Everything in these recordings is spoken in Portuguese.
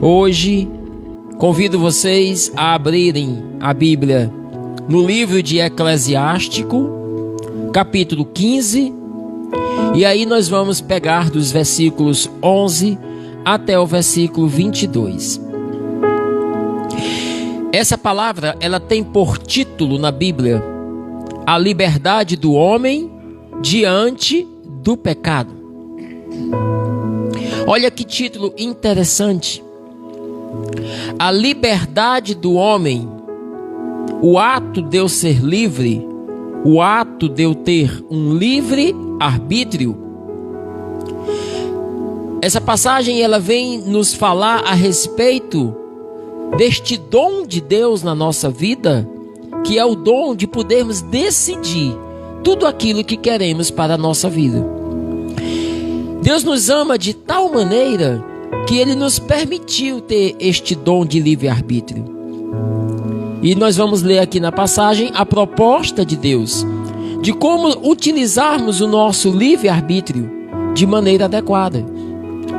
Hoje, convido vocês a abrirem a Bíblia no livro de Eclesiástico, capítulo 15, e aí nós vamos pegar dos versículos 11 até o versículo 22. Essa palavra, ela tem por título na Bíblia a liberdade do homem diante do pecado. Olha que título interessante. A liberdade do homem, o ato de eu ser livre, o ato de eu ter um livre arbítrio. Essa passagem ela vem nos falar a respeito deste dom de Deus na nossa vida, que é o dom de podermos decidir tudo aquilo que queremos para a nossa vida. Deus nos ama de tal maneira que Ele nos permitiu ter este dom de livre-arbítrio. E nós vamos ler aqui na passagem a proposta de Deus, de como utilizarmos o nosso livre-arbítrio de maneira adequada.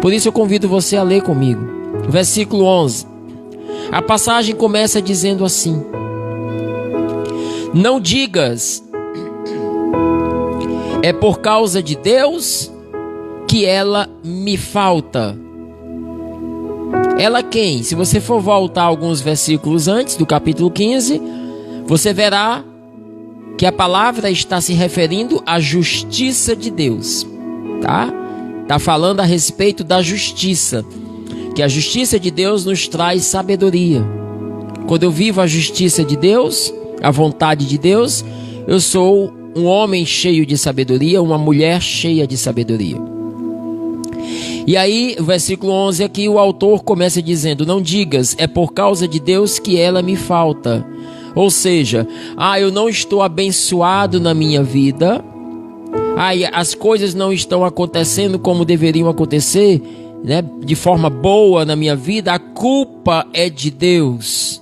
Por isso eu convido você a ler comigo. Versículo 11. A passagem começa dizendo assim: não digas, é por causa de Deus que ela me falta. Ela quem? Se você for voltar alguns versículos antes do capítulo 15, você verá que a palavra está se referindo à justiça de Deus, tá? Está falando a respeito da justiça, que a justiça de Deus nos traz sabedoria. Quando eu vivo a justiça de Deus, a vontade de Deus, eu sou um homem cheio de sabedoria, uma mulher cheia de sabedoria. E aí, o versículo 11 aqui, o autor começa dizendo: não digas, é por causa de Deus que ela me falta. Ou seja, eu não estou abençoado na minha vida, as coisas não estão acontecendo como deveriam acontecer, né, de forma boa na minha vida, a culpa é de Deus.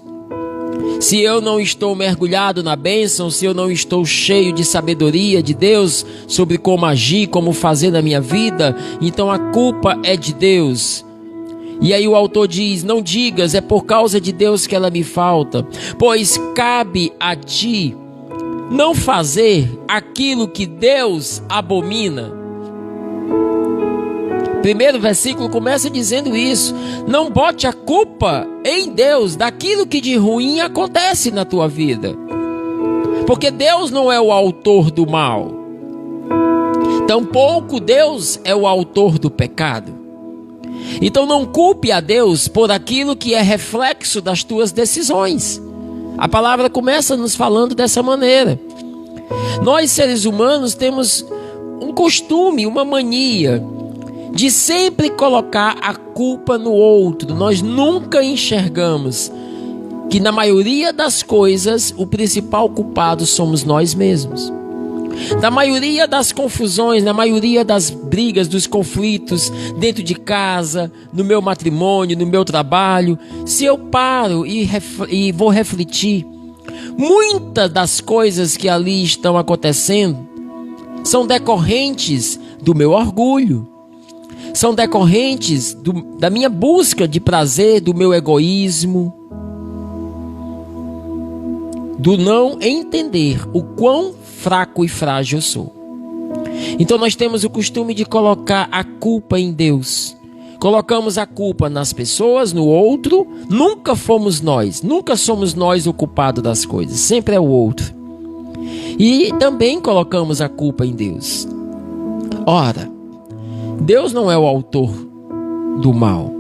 Se eu não estou mergulhado na bênção, se eu não estou cheio de sabedoria de Deus sobre como agir, como fazer na minha vida, então a culpa é de Deus. E aí o autor diz: não digas, é por causa de Deus que ela me falta, pois cabe a ti não fazer aquilo que Deus abomina. Primeiro versículo começa dizendo isso. Não bote a culpa em Deus daquilo que de ruim acontece na tua vida, porque Deus não é o autor do mal, tampouco Deus é o autor do pecado. Então não culpe a Deus por aquilo que é reflexo das tuas decisões. A palavra começa nos falando dessa maneira. Nós seres humanos temos um costume, uma mania de sempre colocar a culpa no outro. Nós nunca enxergamos que na maioria das coisas o principal culpado somos nós mesmos. Na maioria das confusões, na maioria das brigas, dos conflitos dentro de casa, no meu matrimônio, no meu trabalho, se eu paro e vou refletir, muitas das coisas que ali estão acontecendo são decorrentes do meu orgulho, são decorrentes da minha busca de prazer, do meu egoísmo, do não entender o quão fraco e frágil eu sou. Então nós temos o costume de colocar a culpa em Deus. Colocamos a culpa nas pessoas, no outro. Nunca fomos nós, nunca somos nós o culpado das coisas, sempre é o outro. E também colocamos a culpa em Deus. Ora, Deus não é o autor do mal.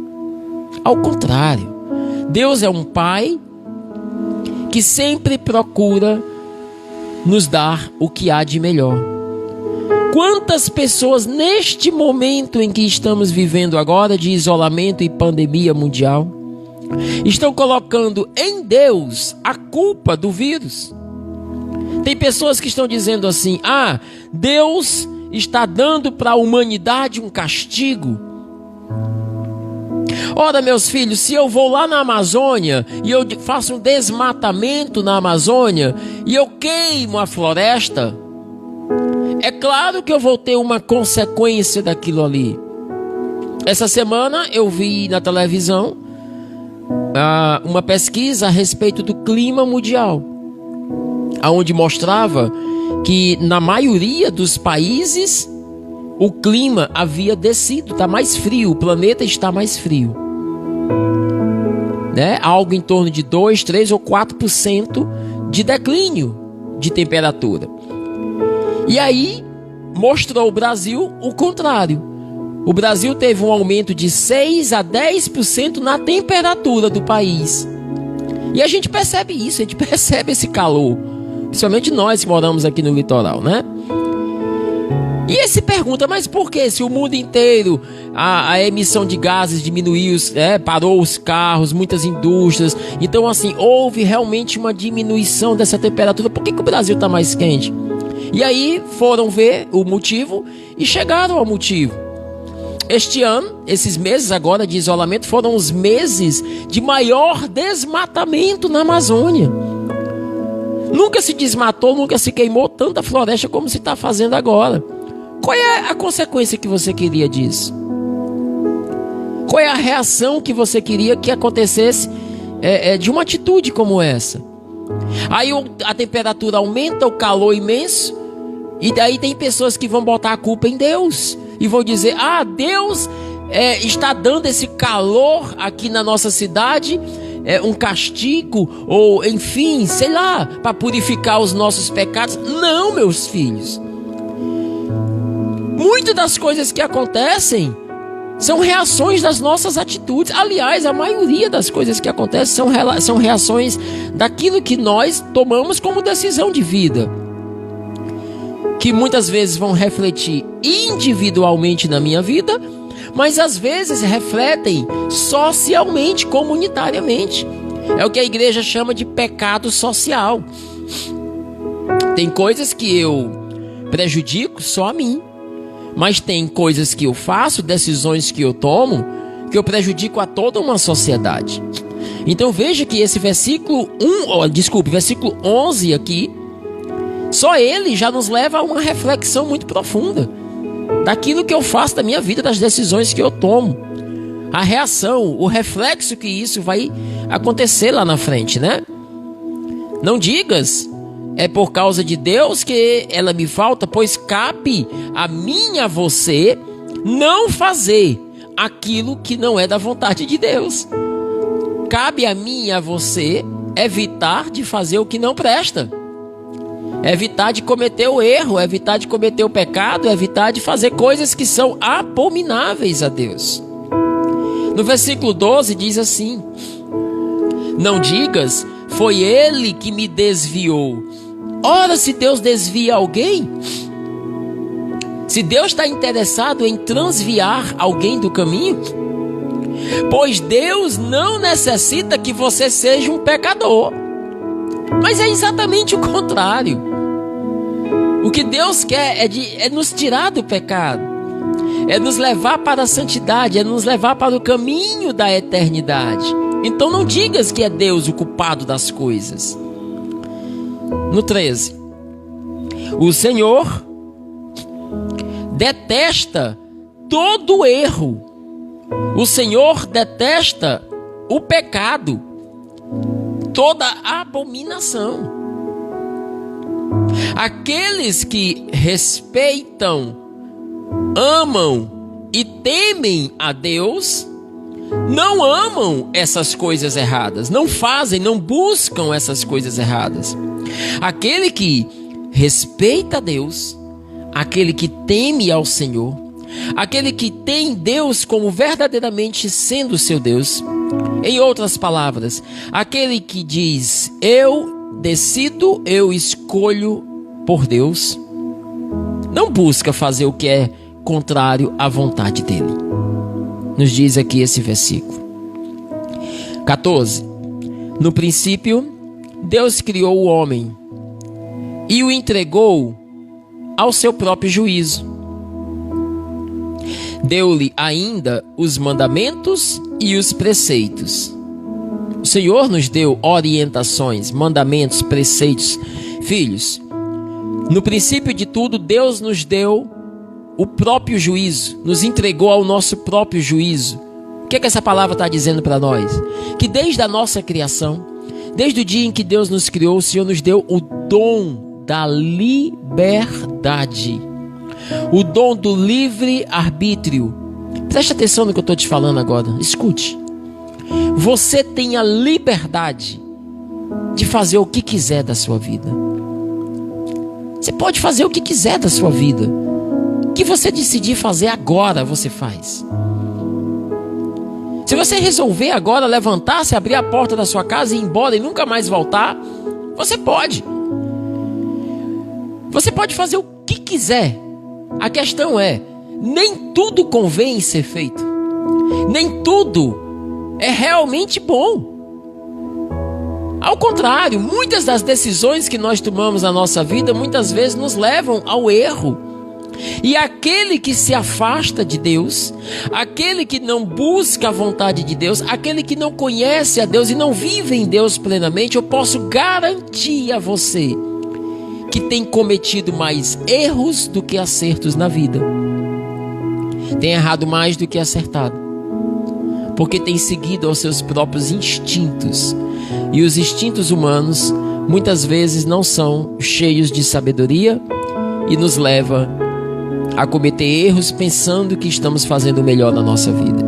Ao contrário, Deus é um Pai que sempre procura nos dar o que há de melhor. Quantas pessoas neste momento em que estamos vivendo agora de isolamento e pandemia mundial estão colocando em Deus a culpa do vírus? Tem pessoas que estão dizendo assim: Deus está dando para a humanidade um castigo. Ora, meus filhos, se eu vou lá na Amazônia e eu faço um desmatamento na Amazônia e eu queimo a floresta, é claro que eu vou ter uma consequência daquilo ali. Essa semana eu vi na televisão uma pesquisa a respeito do clima mundial, onde mostrava que na maioria dos países o clima havia descido, está mais frio, o planeta está mais frio, né? Algo em torno de 2, 3 ou 4% de declínio de temperatura. E aí mostrou o Brasil o contrário. O Brasil teve um aumento de 6 a 10% na temperatura do país. E a gente percebe isso, a gente percebe esse calor, principalmente nós que moramos aqui no litoral, né? E ele se pergunta, mas por que se o mundo inteiro a emissão de gases diminuiu, parou os carros, muitas indústrias, então assim, houve realmente uma diminuição dessa temperatura, por que o Brasil está mais quente? E aí foram ver o motivo e chegaram ao motivo. Este ano, esses meses agora de isolamento foram os meses de maior desmatamento na Amazônia. Nunca se desmatou, nunca se queimou tanta floresta como se está fazendo agora. Qual é a consequência que você queria disso? Qual é a reação que você queria que acontecesse de uma atitude como essa? Aí a temperatura aumenta, o calor imenso, e daí tem pessoas que vão botar a culpa em Deus e vão dizer, Deus está dando esse calor aqui na nossa cidade, um castigo, ou enfim, sei lá, para purificar os nossos pecados. Não, meus filhos. Muitas das coisas que acontecem são reações das nossas atitudes. Aliás, a maioria das coisas que acontecem são reações daquilo que nós tomamos como decisão de vida, que muitas vezes vão refletir individualmente na minha vida, mas às vezes refletem socialmente, comunitariamente. É o que a igreja chama de pecado social. Tem coisas que eu prejudico só a mim, mas tem coisas que eu faço, decisões que eu tomo, que eu prejudico a toda uma sociedade. Então veja que esse versículo 11 aqui, só ele já nos leva a uma reflexão muito profunda daquilo que eu faço da minha vida, das decisões que eu tomo. A reação, o reflexo que isso vai acontecer lá na frente, né? Não digas, é por causa de Deus que ela me falta, pois cabe a mim e a você não fazer aquilo que não é da vontade de Deus. Cabe a mim e a você evitar de fazer o que não presta. Evitar de cometer o erro, evitar de cometer o pecado, evitar de fazer coisas que são abomináveis a Deus. No versículo 12 diz assim: não digas, foi ele que me desviou. Ora, se Deus desvia alguém, se Deus está interessado em transviar alguém do caminho, pois Deus não necessita que você seja um pecador, mas é exatamente o contrário. O que Deus quer é nos tirar do pecado, é nos levar para a santidade, é nos levar para o caminho da eternidade. Então não digas que é Deus o culpado das coisas. No 13, o Senhor detesta todo erro. O Senhor detesta o pecado, toda abominação. Aqueles que respeitam, amam e temem a Deus não amam essas coisas erradas, não fazem, não buscam essas coisas erradas. Aquele que respeita a Deus, aquele que teme ao Senhor, aquele que tem Deus como verdadeiramente sendo seu Deus, em outras palavras, aquele que diz, eu decido, eu escolho por Deus, não busca fazer o que é contrário à vontade dele. Nos diz aqui esse versículo 14. No princípio, Deus criou o homem e o entregou ao seu próprio juízo. Deu-lhe ainda os mandamentos e os preceitos. O Senhor nos deu orientações, mandamentos, preceitos. Filhos, no princípio de tudo, Deus nos deu o próprio juízo, nos entregou ao nosso próprio juízo, O que é que essa palavra está dizendo para nós? Que desde a nossa criação, desde o dia em que Deus nos criou, o Senhor nos deu o dom da liberdade. O dom do livre-arbítrio. Preste atenção no que eu estou te falando agora. Escute. Você tem a liberdade de fazer o que quiser da sua vida. Você pode fazer o que quiser da sua vida. O que você decidir fazer agora, você faz. Se você resolver agora levantar-se, abrir a porta da sua casa e ir embora e nunca mais voltar, você pode. Você pode fazer o que quiser. A questão é, nem tudo convém ser feito. Nem tudo é realmente bom. Ao contrário, muitas das decisões que nós tomamos na nossa vida, muitas vezes nos levam ao erro. E aquele que se afasta de Deus, aquele que não busca a vontade de Deus, aquele que não conhece a Deus e não vive em Deus plenamente, eu posso garantir a você que tem cometido mais erros do que acertos na vida. Tem errado mais do que acertado. Porque tem seguido aos seus próprios instintos. E os instintos humanos muitas vezes não são cheios de sabedoria e nos leva a cometer erros pensando que estamos fazendo o melhor na nossa vida.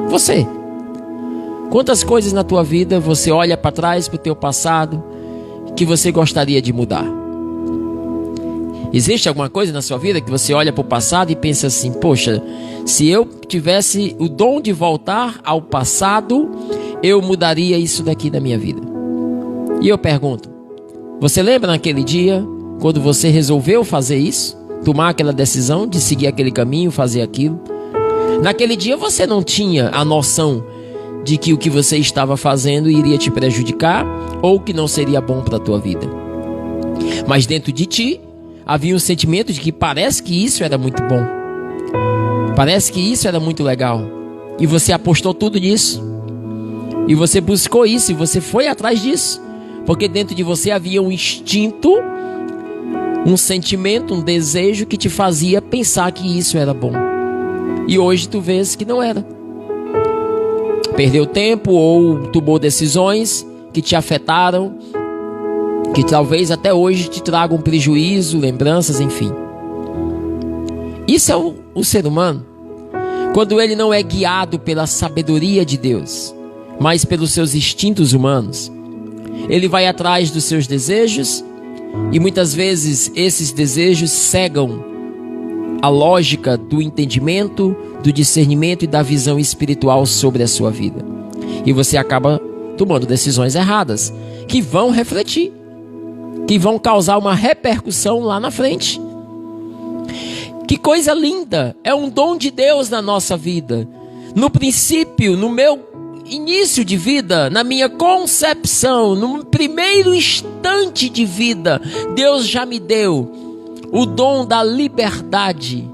Você, quantas coisas na tua vida você olha para trás, para o teu passado, que você gostaria de mudar? Existe alguma coisa na sua vida que você olha para o passado e pensa assim, poxa, se eu tivesse o dom de voltar ao passado, eu mudaria isso daqui da minha vida? E eu pergunto, você lembra naquele dia, quando você resolveu fazer isso? Tomar aquela decisão de seguir aquele caminho, fazer aquilo? Naquele dia você não tinha a noção de que o que você estava fazendo iria te prejudicar ou que não seria bom para a tua vida. Mas dentro de ti havia um sentimento de que parece que isso era muito bom. Parece que isso era muito legal. E você apostou tudo nisso. E você buscou isso e você foi atrás disso. Porque dentro de você havia um instinto, um sentimento, um desejo que te fazia pensar que isso era bom. E hoje tu vês que não era. Perdeu tempo ou tomou decisões que te afetaram, que talvez até hoje te tragam prejuízo, lembranças, enfim. Isso é o ser humano. Quando ele não é guiado pela sabedoria de Deus, mas pelos seus instintos humanos, ele vai atrás dos seus desejos e muitas vezes esses desejos cegam a lógica do entendimento, do discernimento e da visão espiritual sobre a sua vida. E você acaba tomando decisões erradas, que vão refletir, que vão causar uma repercussão lá na frente. Que coisa linda! É um dom de Deus na nossa vida. No princípio, no meu início de vida, na minha concepção, no primeiro instante de vida, Deus já me deu o dom da liberdade,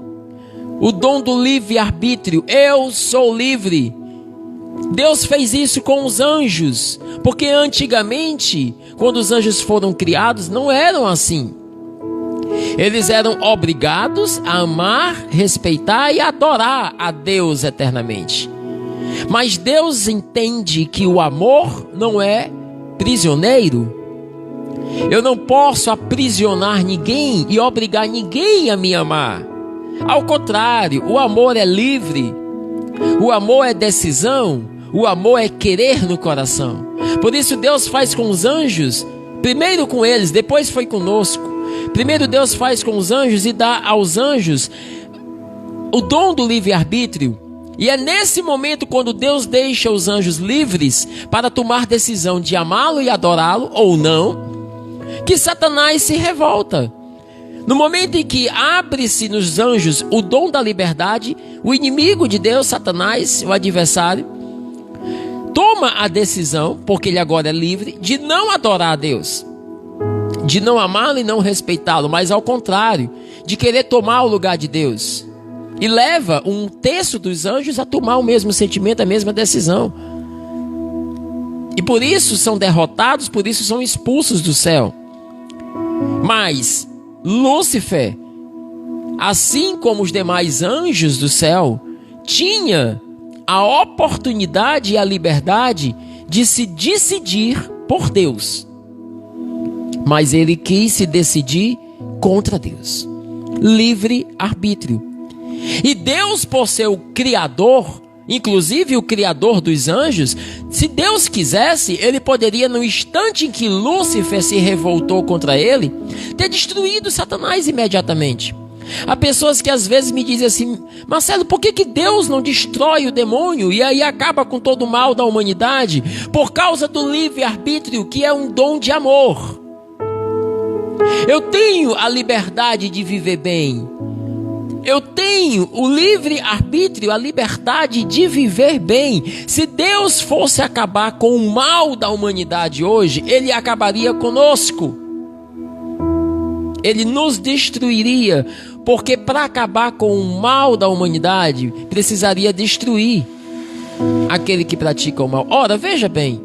o dom do livre-arbítrio. Eu sou livre. Deus fez isso com os anjos, porque antigamente, quando os anjos foram criados, não eram assim. Eles eram obrigados a amar, respeitar e adorar a Deus eternamente. Mas Deus entende que o amor não é prisioneiro. Eu não posso aprisionar ninguém e obrigar ninguém a me amar. Ao contrário, o amor é livre. O amor é decisão. O amor é querer no coração. Por isso Deus faz com os anjos, primeiro com eles, depois foi conosco. Primeiro Deus faz com os anjos e dá aos anjos o dom do livre-arbítrio. E é nesse momento, quando Deus deixa os anjos livres para tomar decisão de amá-lo e adorá-lo ou não, que Satanás se revolta. No momento em que abre-se nos anjos o dom da liberdade, o inimigo de Deus, Satanás, o adversário, toma a decisão, porque ele agora é livre, de não adorar a Deus, de não amá-lo e não respeitá-lo, mas ao contrário, de querer tomar o lugar de Deus. E leva um terço dos anjos a tomar o mesmo sentimento, a mesma decisão. E por isso são derrotados, por isso são expulsos do céu. Mas Lúcifer, assim como os demais anjos do céu, tinha a oportunidade e a liberdade de se decidir por Deus. Mas ele quis se decidir contra Deus. Livre arbítrio. E Deus, por ser o Criador, inclusive o Criador dos anjos, se Deus quisesse, ele poderia, no instante em que Lúcifer se revoltou contra ele, ter destruído Satanás imediatamente. Há pessoas que às vezes me dizem assim: Marcelo, por que Deus não destrói o demônio e aí acaba com todo o mal da humanidade? Por causa do livre-arbítrio, que é um dom de amor. Eu tenho a liberdade de viver bem. Eu tenho o livre-arbítrio, a liberdade de viver bem. Se Deus fosse acabar com o mal da humanidade hoje, ele acabaria conosco. Ele nos destruiria, porque para acabar com o mal da humanidade, precisaria destruir aquele que pratica o mal. Ora, veja bem,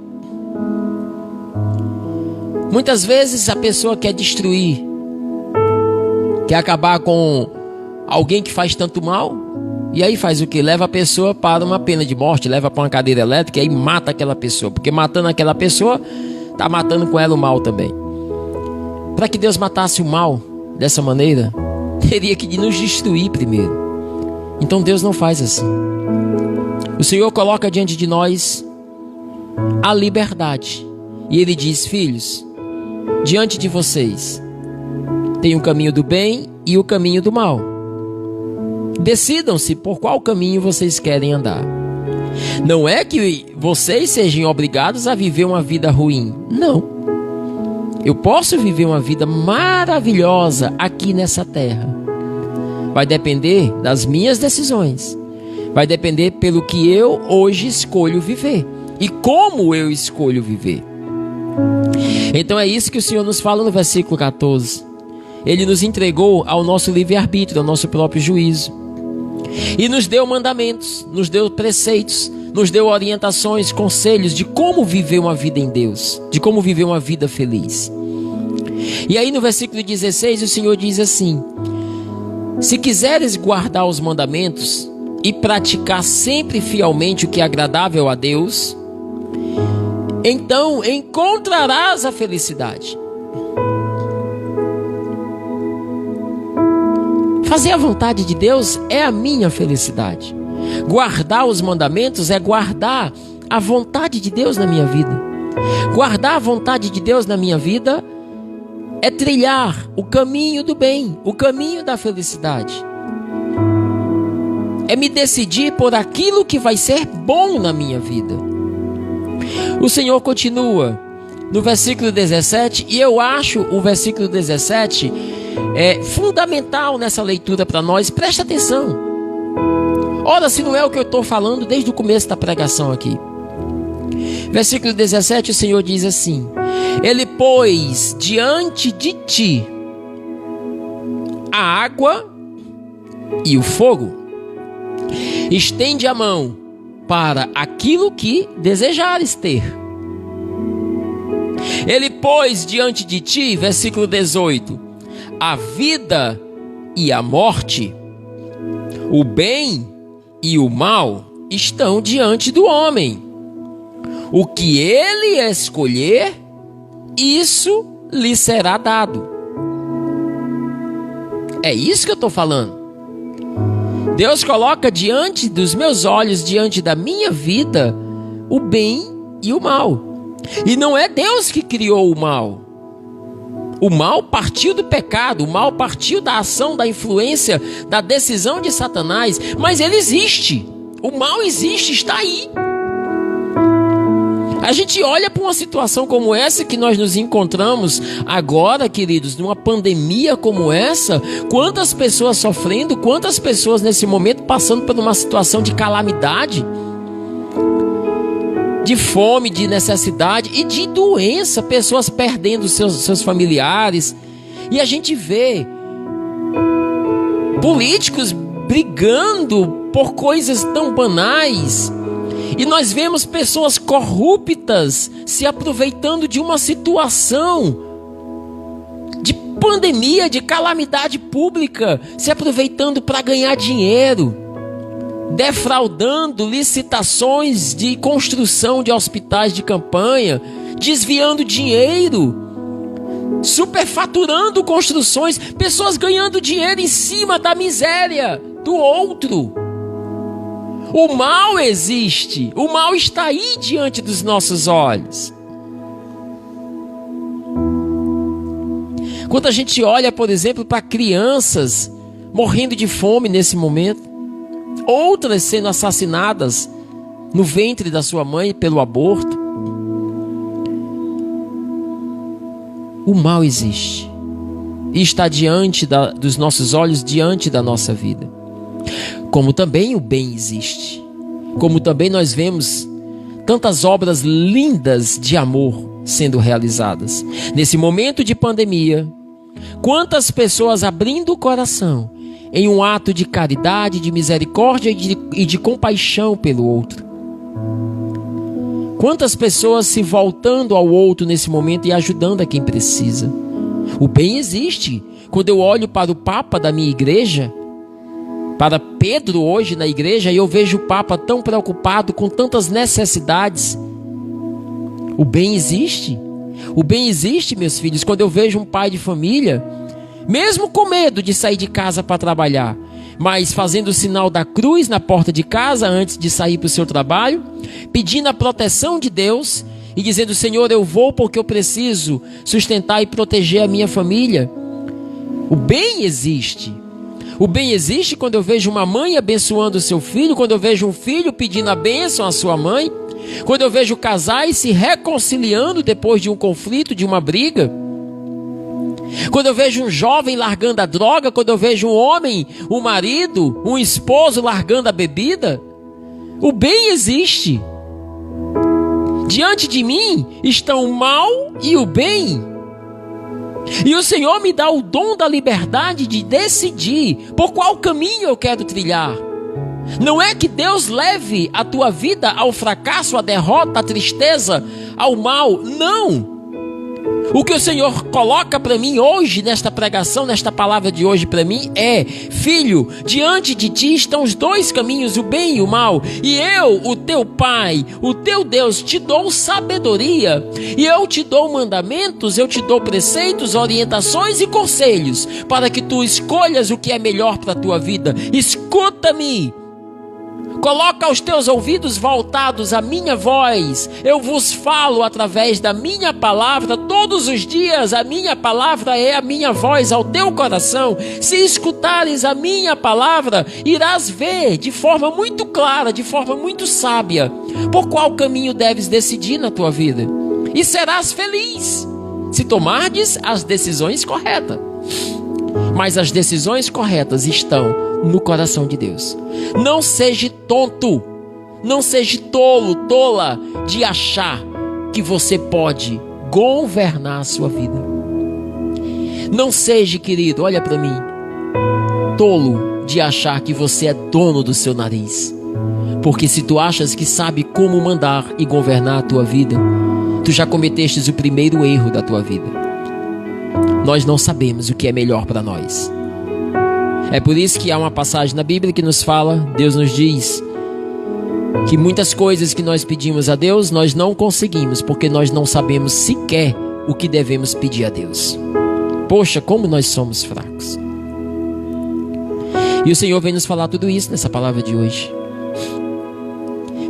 muitas vezes a pessoa quer destruir, quer acabar com alguém que faz tanto mal, e aí faz o que? Leva a pessoa para uma pena de morte, leva para uma cadeira elétrica e aí mata aquela pessoa, porque matando aquela pessoa, está matando com ela o mal também. Para que Deus matasse o mal dessa maneira, teria que nos destruir primeiro. Então Deus não faz assim. O Senhor coloca diante de nós a liberdade. E Ele diz: filhos, diante de vocês tem o caminho do bem e o caminho do mal. Decidam-se por qual caminho vocês querem andar. Não é que vocês sejam obrigados a viver uma vida ruim. Não. Eu posso viver uma vida maravilhosa aqui nessa terra. Vai depender das minhas decisões. Vai depender pelo que eu hoje escolho viver. E como eu escolho viver. Então é isso que o Senhor nos fala no versículo 14. Ele nos entregou ao nosso livre-arbítrio, ao nosso próprio juízo. E nos deu mandamentos, nos deu preceitos, nos deu orientações, conselhos de como viver uma vida em Deus, de como viver uma vida feliz. E aí no versículo 16 o Senhor diz assim: se quiseres guardar os mandamentos e praticar sempre fielmente o que é agradável a Deus, então encontrarás a felicidade. Fazer a vontade de Deus é a minha felicidade. Guardar os mandamentos é guardar a vontade de Deus na minha vida. Guardar a vontade de Deus na minha vida é trilhar o caminho do bem, o caminho da felicidade. É me decidir por aquilo que vai ser bom na minha vida. O Senhor continua no versículo 17, e eu acho o versículo 17 fundamental nessa leitura para nós. Presta atenção. Ora, se não é o que eu estou falando desde o começo da pregação aqui. Versículo 17, o Senhor diz assim: Ele pôs diante de ti a água e o fogo. Estende a mão para aquilo que desejares ter. Ele pôs diante de ti, versículo 18, a vida e a morte, o bem e o mal estão diante do homem. O que ele escolher, isso lhe será dado. É isso que eu estou falando. Deus coloca diante dos meus olhos, diante da minha vida, o bem e o mal. E não é Deus que criou o mal. O mal partiu do pecado, o mal partiu da ação, da influência, da decisão de Satanás, mas ele existe. O mal existe, está aí. A gente olha para uma situação como essa que nós nos encontramos agora, queridos, numa pandemia como essa, quantas pessoas sofrendo, quantas pessoas nesse momento passando por uma situação de calamidade, de fome, de necessidade e de doença, pessoas perdendo seus familiares. E a gente vê políticos brigando por coisas tão banais. E nós vemos pessoas corruptas se aproveitando de uma situação de pandemia, de calamidade pública, se aproveitando para ganhar dinheiro. defraudando licitações de construção de hospitais de campanha, desviando dinheiro, superfaturando construções, pessoas ganhando dinheiro em cima da miséria do outro. O mal existe, o mal está aí diante dos nossos olhos. Quando a gente olha, por exemplo, para crianças morrendo de fome nesse momento, outras sendo assassinadas no ventre da sua mãe pelo aborto, o mal existe e está diante dos nossos olhos, diante da nossa vida. Como também o bem existe, como também nós vemos tantas obras lindas de amor sendo realizadas. Nesse momento de pandemia, quantas pessoas abrindo o coração em um ato de caridade, de misericórdia e de compaixão pelo outro. Quantas pessoas se voltando ao outro nesse momento e ajudando a quem precisa. O bem existe. Quando eu olho para o Papa da minha igreja, para Pedro hoje na igreja, e eu vejo o Papa tão preocupado com tantas necessidades. O bem existe. O bem existe, meus filhos, quando eu vejo um pai de família, mesmo com medo de sair de casa para trabalhar, mas fazendo o sinal da cruz na porta de casa antes de sair para o seu trabalho, pedindo a proteção de Deus e dizendo: Senhor, eu vou porque eu preciso sustentar e proteger a minha família. O bem existe. O bem existe quando eu vejo uma mãe abençoando o seu filho, quando eu vejo um filho pedindo a bênção à sua mãe, quando eu vejo casais se reconciliando depois de um conflito, de uma briga, quando eu vejo um jovem largando a droga, quando eu vejo um homem, um marido, um esposo largando a bebida. O bem existe. Diante de mim estão o mal e o bem. E o Senhor me dá o dom da liberdade de decidir por qual caminho eu quero trilhar. Não é que Deus leve a tua vida ao fracasso, à derrota, à tristeza, ao mal. Não. O que o Senhor coloca para mim hoje, nesta pregação, nesta palavra de hoje para mim é: filho, diante de ti estão os dois caminhos, o bem e o mal. E eu, o teu Pai, o teu Deus, te dou sabedoria. E eu te dou mandamentos, eu te dou preceitos, orientações e conselhos, para que tu escolhas o que é melhor para a tua vida. Escuta-me. Coloca os teus ouvidos voltados à minha voz. Eu vos falo através da minha palavra todos os dias. A minha palavra é a minha voz ao teu coração. Se escutares a minha palavra, irás ver de forma muito clara, de forma muito sábia, por qual caminho deves decidir na tua vida. E serás feliz se tomardes as decisões corretas. Mas as decisões corretas estão no coração de Deus. Não seja tonto, não seja tolo, tola de achar que você pode governar a sua vida. Não seja, querido, olha para mim, tolo de achar que você é dono do seu nariz. Porque se tu achas que sabe como mandar e governar a tua vida, tu já cometestes o primeiro erro da tua vida. Nós não sabemos o que é melhor para nós. É por isso que há uma passagem na Bíblia que nos fala, Deus nos diz que muitas coisas que nós pedimos a Deus, nós não conseguimos, porque nós não sabemos sequer o que devemos pedir a Deus. Poxa, como nós somos fracos. E o Senhor vem nos falar tudo isso nessa palavra de hoje.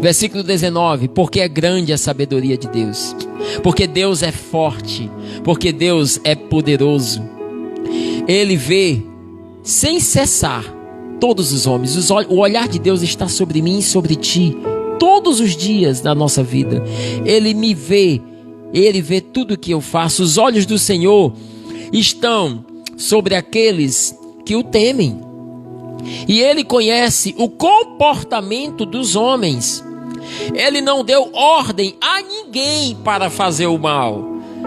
Versículo 19: porque é grande a sabedoria de Deus, porque Deus é forte, porque Deus é poderoso. Ele vê sem cessar todos os homens. O olhar de Deus está sobre mim e sobre ti todos os dias da nossa vida. Ele me vê, Ele vê tudo o que eu faço. Os olhos do Senhor estão sobre aqueles que o temem, e Ele conhece o comportamento dos homens. Ele não deu ordem a ninguém para fazer o mal.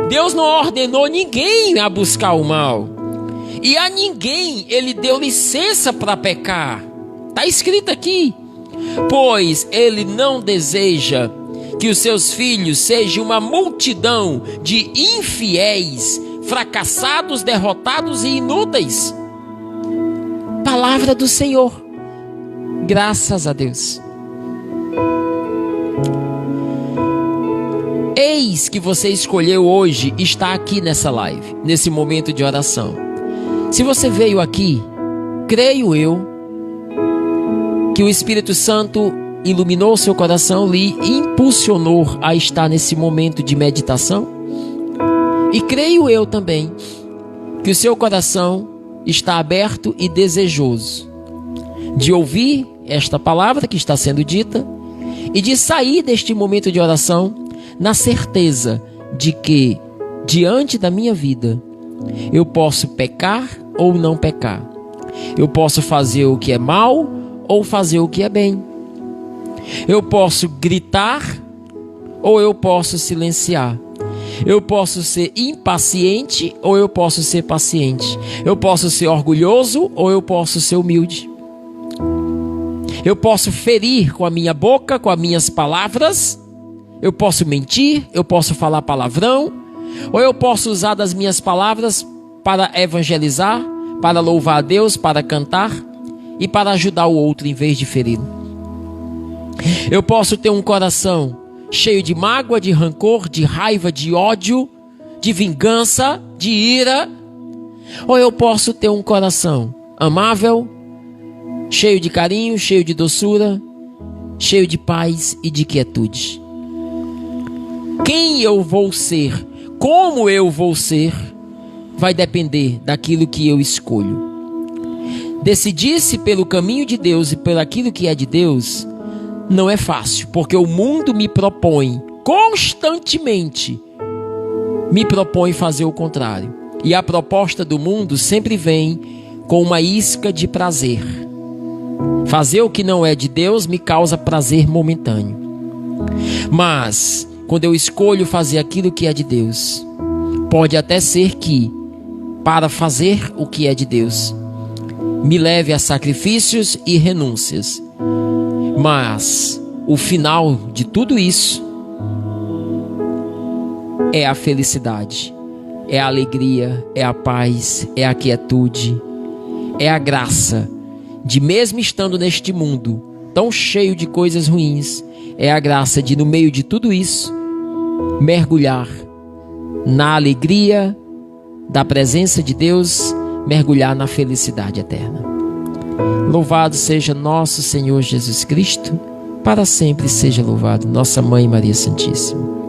Deus não ordenou ninguém a buscar o mal. E a ninguém Ele deu licença para pecar. Está escrito aqui. Pois Ele não deseja que os seus filhos sejam uma multidão de infiéis, fracassados, derrotados e inúteis. Palavra do Senhor. Graças a Deus. Eis que você escolheu hoje estar aqui nessa live, nesse momento de oração. Se você veio aqui, creio eu que o Espírito Santo iluminou seu coração, lhe impulsionou a estar nesse momento de meditação. E creio eu também que o seu coração está aberto e desejoso de ouvir esta palavra que está sendo dita e de sair deste momento de oração na certeza de que, diante da minha vida, eu posso pecar ou não pecar. Eu posso fazer o que é mal ou fazer o que é bem. Eu posso gritar ou eu posso silenciar. Eu posso ser impaciente ou eu posso ser paciente. Eu posso ser orgulhoso ou eu posso ser humilde. Eu posso ferir com a minha boca, com as minhas palavras. Eu posso mentir, eu posso falar palavrão, ou eu posso usar das minhas palavras para evangelizar, para louvar a Deus, para cantar e para ajudar o outro em vez de feri-lo. Eu posso ter um coração cheio de mágoa, de rancor, de raiva, de ódio, de vingança, de ira, ou eu posso ter um coração amável, cheio de carinho, cheio de doçura, cheio de paz e de quietude. Quem eu vou ser, como eu vou ser, vai depender daquilo que eu escolho. Decidir-se pelo caminho de Deus e pelo aquilo que é de Deus não é fácil, porque o mundo me propõe constantemente, me propõe fazer o contrário. E a proposta do mundo sempre vem com uma isca de prazer. Fazer o que não é de Deus me causa prazer momentâneo. Mas quando eu escolho fazer aquilo que é de Deus, pode até ser que, para fazer o que é de Deus, me leve a sacrifícios e renúncias. Mas o final de tudo isso é a felicidade, é a alegria, é a paz, é a quietude, é a graça de, mesmo estando neste mundo tão cheio de coisas ruins, é a graça de, no meio de tudo isso, mergulhar na alegria da presença de Deus, mergulhar na felicidade eterna. Louvado seja nosso Senhor Jesus Cristo, para sempre seja louvado. Nossa Mãe Maria Santíssima.